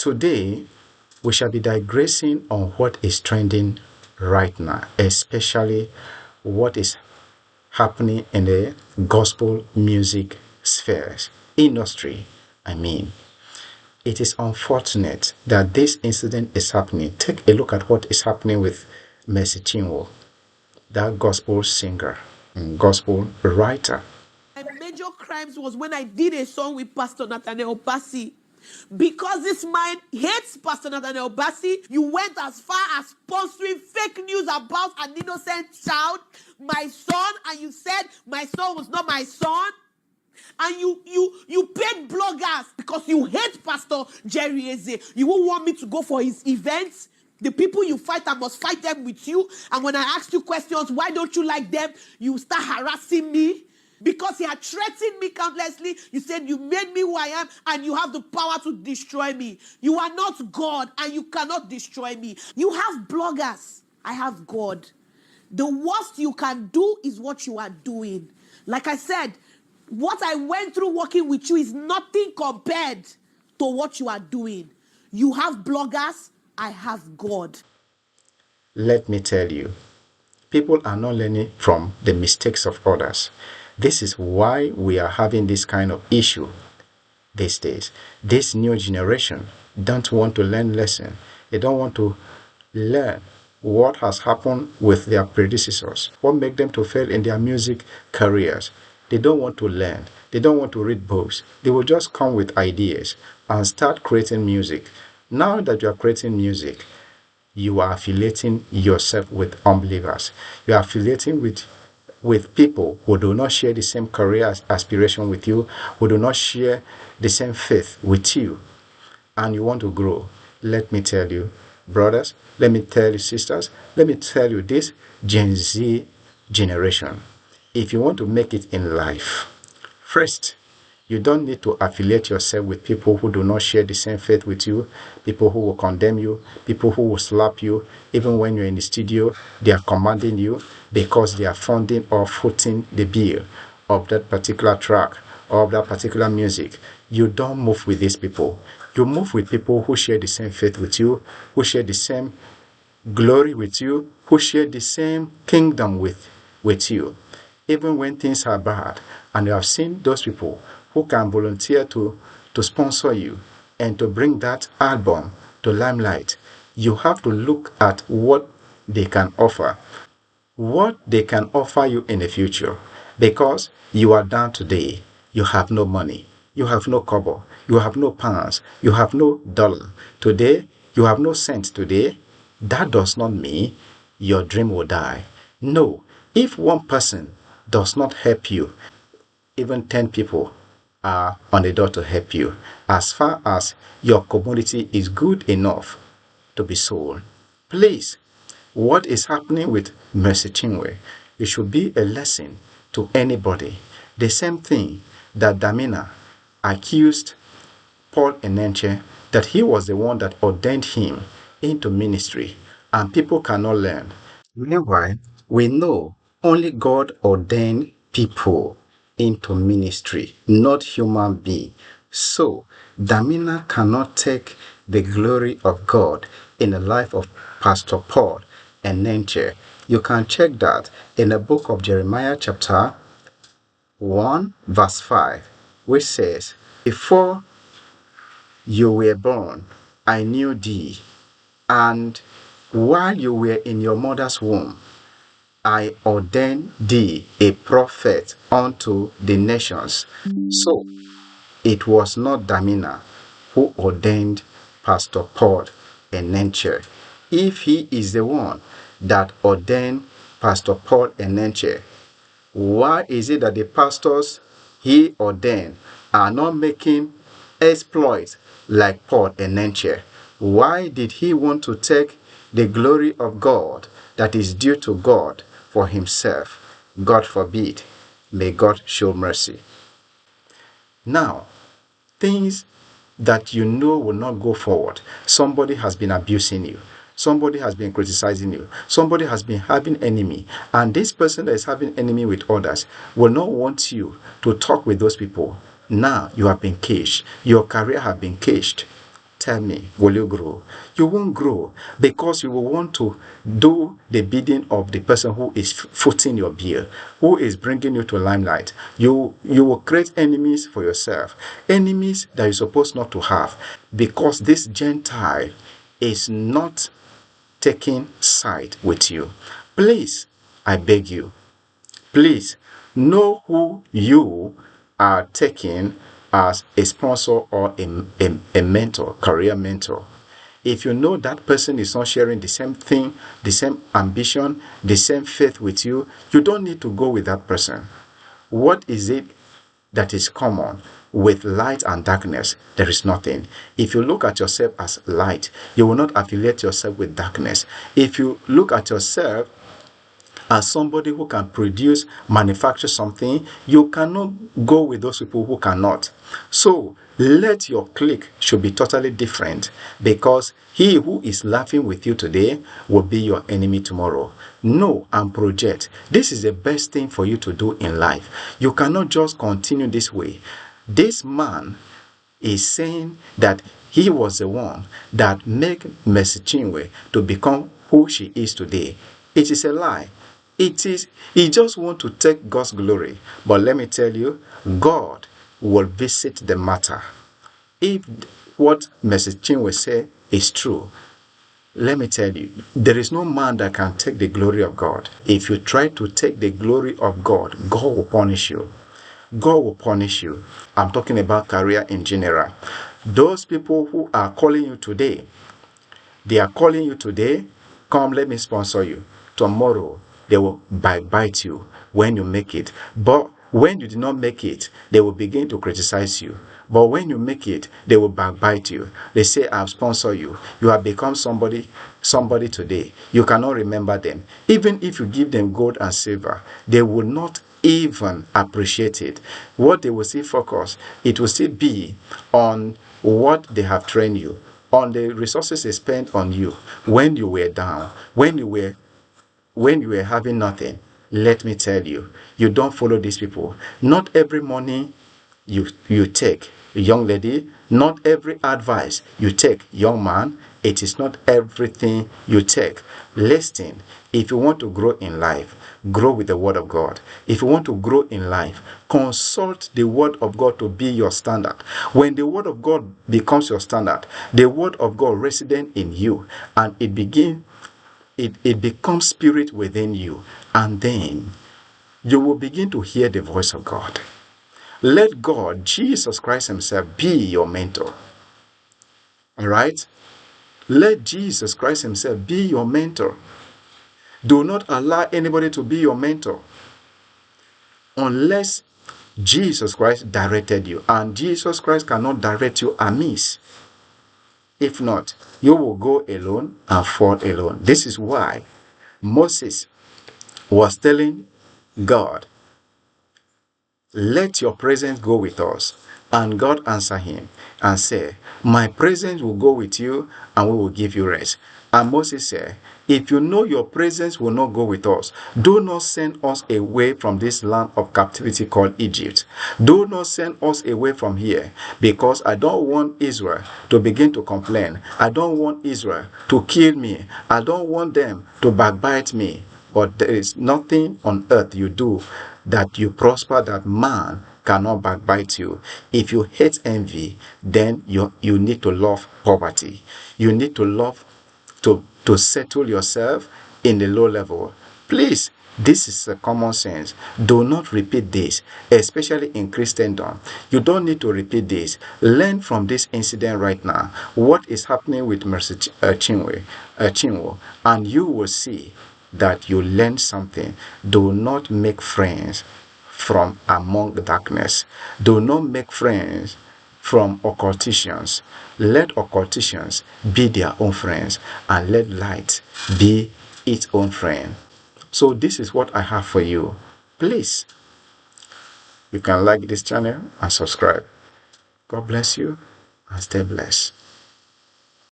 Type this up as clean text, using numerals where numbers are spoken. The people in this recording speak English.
Today, we shall be digressing on what is trending right now, especially what is happening in the gospel music spheres, industry. I mean, it is unfortunate that this incident is happening. Take a look at what is happening with Mercy Chinwo, that gospel singer and gospel writer. My major crimes was when I did a song with Pastor Nathaniel Bassi. Because this man hates Pastor Nathaniel Bassi, you went as far as sponsoring fake news about an innocent child, my son, and you said my son was not my son. And you paid bloggers because you hate Pastor Jerry Eze. You won't want me to go for his events. The people you fight, I must fight them with you. And when I ask you questions, why don't you like them? You start harassing me. Because he had threatened me countlessly. You said you made me who I am and you have the power to destroy me. You are not God and you cannot destroy me. You have bloggers. I have God. The worst you can do is what you are doing. Like I said, what I went through working with you is nothing compared to what you are doing. You have bloggers. I have God. Let me tell you, people are not learning from the mistakes of others. This is why we are having this kind of issue these days. This new generation don't want to learn lesson. They don't want to learn what has happened with their predecessors, what made them to fail in their music careers. They don't want to learn. They don't want to read books. They will just come with ideas and start creating music. Now that you are creating music, you are affiliating yourself with unbelievers. You are affiliating with people who do not share the same career aspiration with you, who do not share the same faith with you, and you want to grow. Let me tell you, brothers, let me tell you, sisters, let me tell you, this Gen Z generation, if you want to make it in life, first, you don't need to affiliate yourself with people who do not share the same faith with you, people who will condemn you, people who will slap you. Even when you're in the studio, they are commanding you because they are funding or footing the bill of that particular track or of that particular music. You don't move with these people. You move with people who share the same faith with you, who share the same glory with you, who share the same kingdom with you. Even when things are bad, and you have seen those people who can volunteer to sponsor you and to bring that album to limelight, you have to look at what they can offer, what they can offer you in the future. Because you are down today, you have no money, you have no kobo, you have no pounds, you have no dollar. Today, you have no cent today. That does not mean your dream will die. No, if one person does not help you, even 10 people are on the door to help you, as far as your commodity is good enough to be sold. Please, what is happening with Mercy Chinwe? It should be a lesson to anybody. The same thing that Damina accused Paul Enenche, that he was the one that ordained him into ministry, and people cannot learn. Meanwhile, we know only God ordained people into ministry, not human being. So, Damina cannot take the glory of God in the life of Pastor Paul Enenche. You can check that in the book of Jeremiah chapter 1 verse 5, which says, "Before you were born, I knew thee, and while you were in your mother's womb, I ordained thee a prophet unto the nations." So, it was not Damina who ordained Pastor Paul Enenche. If he is the one that ordained Pastor Paul Enenche, why is it that the pastors he ordained are not making exploits like Paul Enenche? Why did he want to take the glory of God that is due to God for himself? God forbid. May God show mercy. Now, things that you know will not go forward. Somebody has been abusing you. Somebody has been criticizing you. Somebody has been having enemy. And this person that is having enemy with others will not want you to talk with those people. Now you have been caged. Your career has been caged. Tell me, will you grow? You won't grow because you will want to do the bidding of the person who is footing your bill, who is bringing you to limelight. You will create enemies for yourself, enemies that you're supposed not to have, because this Gentile is not taking side with you. Please, I beg you, please know who you are taking as a sponsor or a mentor, career mentor. If you know that person is not sharing the same thing, the same ambition, the same faith with you, you don't need to go with that person. What is it that is common with light and darkness? There is nothing. If you look at yourself as light, you will not affiliate yourself with darkness. If you look at yourself as somebody who can produce, manufacture something, you cannot go with those people who cannot. So let your clique should be totally different, because he who is laughing with you today will be your enemy tomorrow. Know and project. This is the best thing for you to do in life. You cannot just continue this way. This man is saying that he was the one that made Mercy Chinwe to become who she is today. It is a lie. He just want to take God's glory. But let me tell you, God will visit the matter. If what Mercy Chinwe say is true, let me tell you, there is no man that can take the glory of God. If you try to take the glory of God, God will punish you. God will punish you. I'm talking about career in general. Those people who are calling you today, they are calling you today, come, let me sponsor you. Tomorrow, they will bite you when you make it. But when you did not make it, they will begin to criticize you. But when you make it, they will backbite you. They say, I'll sponsor you. You have become somebody today. You cannot remember them. Even if you give them gold and silver, they will not even appreciate it. What they will still focus, it will still be on what they have trained you, on the resources they spent on you when you were down, when you were having nothing. Let me tell you, you don't follow these people. Not every money you take, young lady, not every advice you take, young man, it is not everything you take. Listen, if you want to grow in life, grow with the word of God. If you want to grow in life, consult the word of God to be your standard. When the word of God becomes your standard, the word of God resident in you, and it becomes spirit within you, and then you will begin to hear the voice of God. Let God, Jesus Christ himself, be your mentor. All right? Let Jesus Christ himself be your mentor. Do not allow anybody to be your mentor unless Jesus Christ directed you. And Jesus Christ cannot direct you amiss. If not, you will go alone and fall alone. This is why Moses was telling God, let your presence go with us. And God answered him and said, my presence will go with you and we will give you rest. And Moses said, if you know your presence will not go with us, do not send us away from this land of captivity called Egypt. Do not send us away from here, because I don't want Israel to begin to complain. I don't want Israel to kill me. I don't want them to backbite me. But there is nothing on earth you do that you prosper that man cannot backbite you. If you hate envy, then you need to love poverty. You need to love to settle yourself in the low level. Please, this is a common sense. Do not repeat this, especially in Christendom. You don't need to repeat this. Learn from this incident right now. What is happening with Mercy Chinwe, and you will see that you learn something. Do not make friends from among the darkness. Do not make friends from occulticians. Let occulticians be their own friends, and let light be its own friend. So this is what I have for you. Please, you can like this channel and subscribe. God bless you and stay blessed.